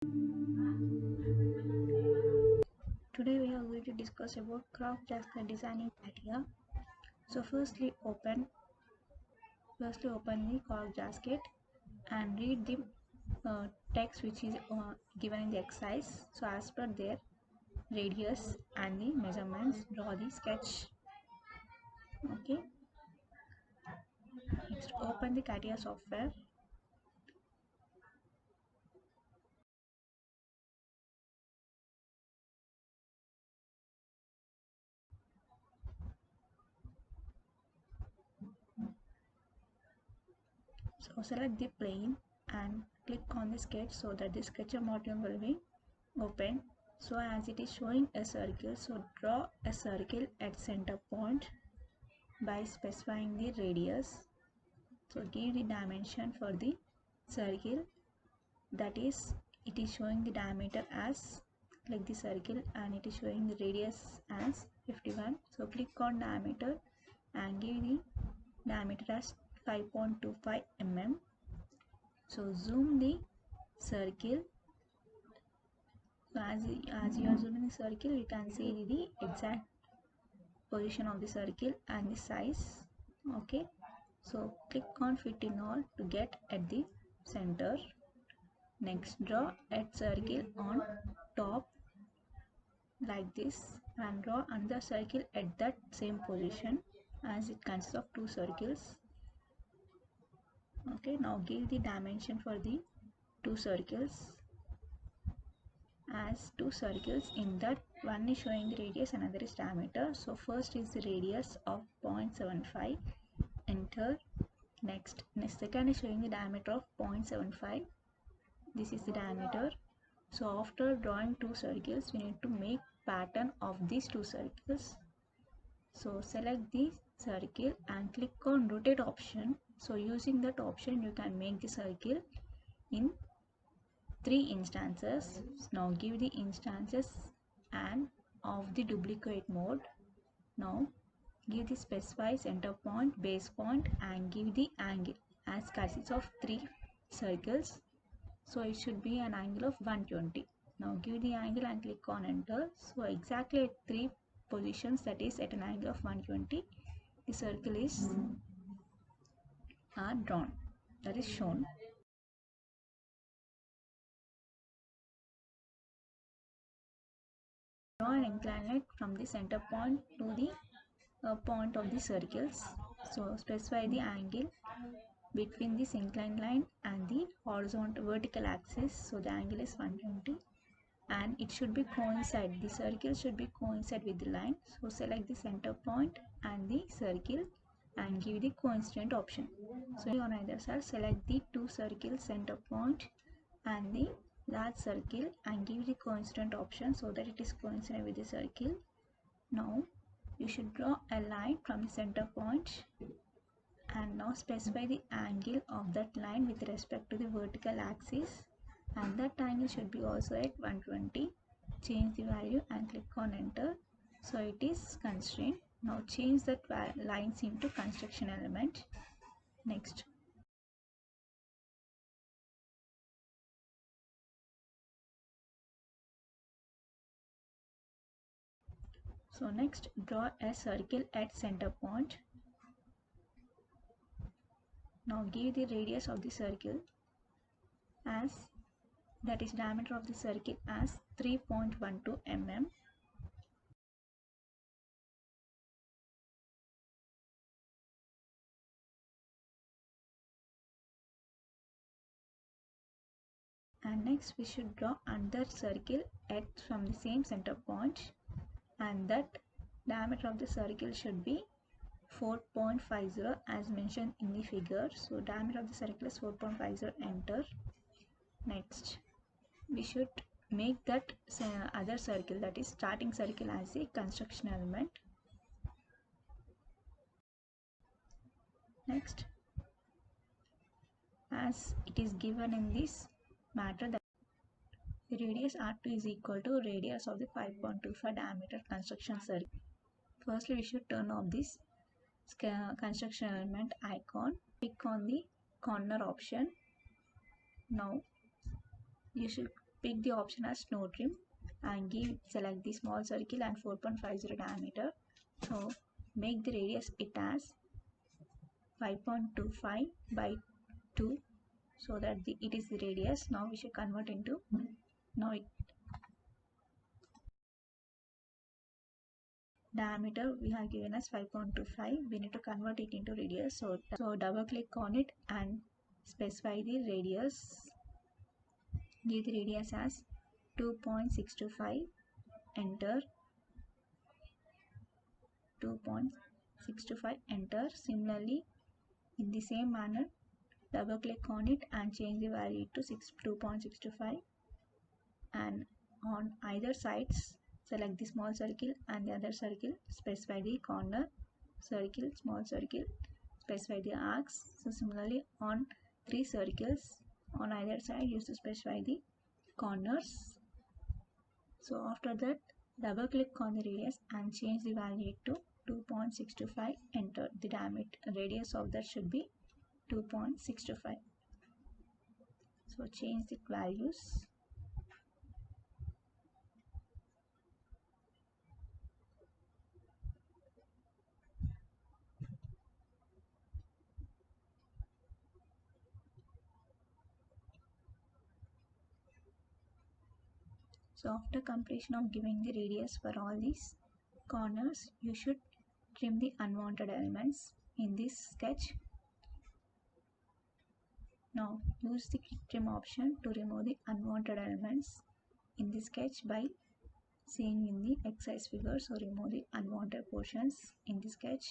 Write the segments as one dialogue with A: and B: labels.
A: Today we are going to discuss about craft jasket designing idea. So firstly open the craft jasket and read the text which is given in the exercise. So as per their radius and the measurements, draw the sketch. Okay. Next, open the CATIA software. So select the plane and click on the sketch so that the sketcher module will be open. So as it is showing a circle, so draw a circle at center point by specifying the radius. So give the dimension for the circle, that is it is showing the diameter as like the circle and it is showing the radius as 51. So click on diameter and give the diameter as 5.25 mm. So zoom the circle. So as you are zooming the circle, you can see the exact position of the circle and the size. Okay, so click on fit in all to get at the center. Next, draw a circle on top like this and draw another circle at that same position, as it consists of two circles. Okay, now give the dimension for the two circles, as two circles in that one is showing the radius, another is diameter. So first is the radius of 0.75, enter. Next, second is showing the diameter of 0.75. This is the diameter. So after drawing two circles, we need to make pattern of these two circles. So select the circle and click on rotate option. So using that option, you can make the circle in 3 instances. Now give the instances and of the duplicate mode. Now give the specify center point, base point and give the angle, as consists of 3 circles. So it should be an angle of 120. Now give the angle and click on enter. So exactly at 3 positions, that is at an angle of 120, the circle is drawn, that is shown. Draw an inclined line from the center point to the point of the circles. So specify the angle between this inclined line and the horizontal vertical axis. So the angle is 120 and it should be coincide, the circle should be coincide with the line. So select the center point and the circle and give the coincident option. So on either side, select the two circles center point and the large circle and give the coincident option so that it is coincident with the circle. Now you should draw a line from the center point and now specify the angle of that line with respect to the vertical axis, and that angle should be also at 120. Change the value and click on enter. So it is constrained. Now change that lines into construction element. Next, draw a circle at center point. Now give the radius of the circle as, that is diameter of the circle as 3.12 mm. And next we should draw another circle at from the same center point, and that diameter of the circle should be 4.50 as mentioned in the figure. So diameter of the circle is 4.50, enter. Next we should make that other circle, that is starting circle, as a construction element. Next, as it is given in this matter, that the radius R2 is equal to radius of the 5.25 diameter construction circle. Firstly, we should turn off this construction element icon. Click on the corner option. Now you should pick the option as snow trim and select the small circle and 4.50 diameter. So make the radius it as 5.25 by 2, so that it is the radius. Now we should convert into, now diameter we have given as 5.25, we need to convert it into radius. So double click on it and specify the radius. Give the radius as 2.625, enter. 2.625, enter. Similarly, in the same manner, double click on it and change the value to 2.625, and on either sides select the small circle and the other circle, specify the corner, circle, small circle, specify the arcs. So similarly on 3 circles on either side, you have to specify the corners. So after that, double click on the radius and change the value to 2.625, enter. The diameter radius of that should be 2.625. So change the values. So after completion of giving the radius for all these corners, you should trim the unwanted elements in this sketch. Now use the quick trim option to remove the unwanted elements in the sketch by seeing in the exercise figure. So remove the unwanted portions in the sketch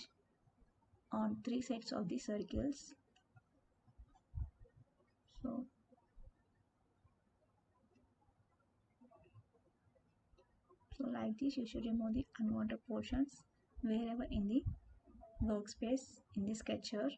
A: on 3 sets of the circles. So like this, you should remove the unwanted portions wherever in the workspace in the sketcher.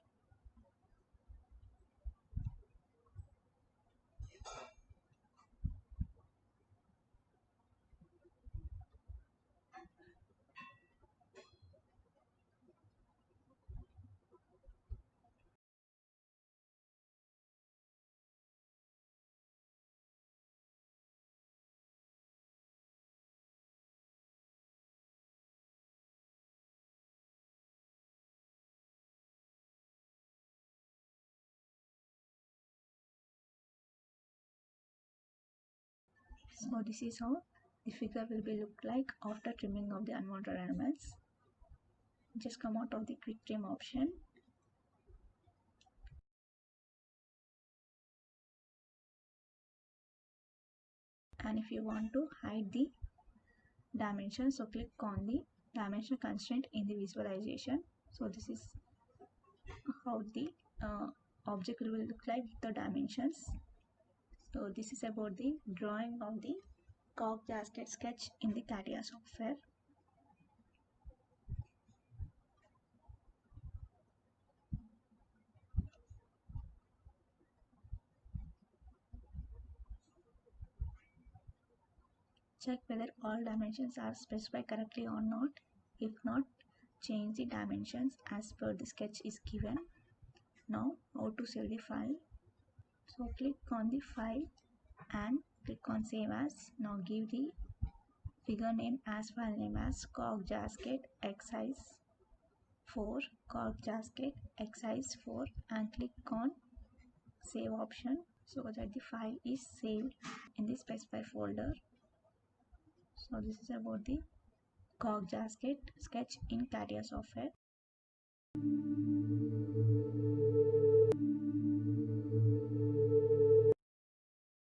A: So this is how the figure will be look like after trimming of the unwanted elements. Just come out of the quick trim option. And if you want to hide the dimension, so click on the dimension constraint in the visualization. So this is how the object will look like with the dimensions. So this is about the drawing of the cork gasket sketch in the CATIA software. Check whether all dimensions are specified correctly or not. If not, change the dimensions as per the sketch is given. Now how to save the file. So click on the file and click on save as. Now give the figure name as file name as cork gasket exercise 4, cork gasket exercise 4, and click on save option so that the file is saved in the specified folder. So this is about the cork gasket sketch in CATIA software.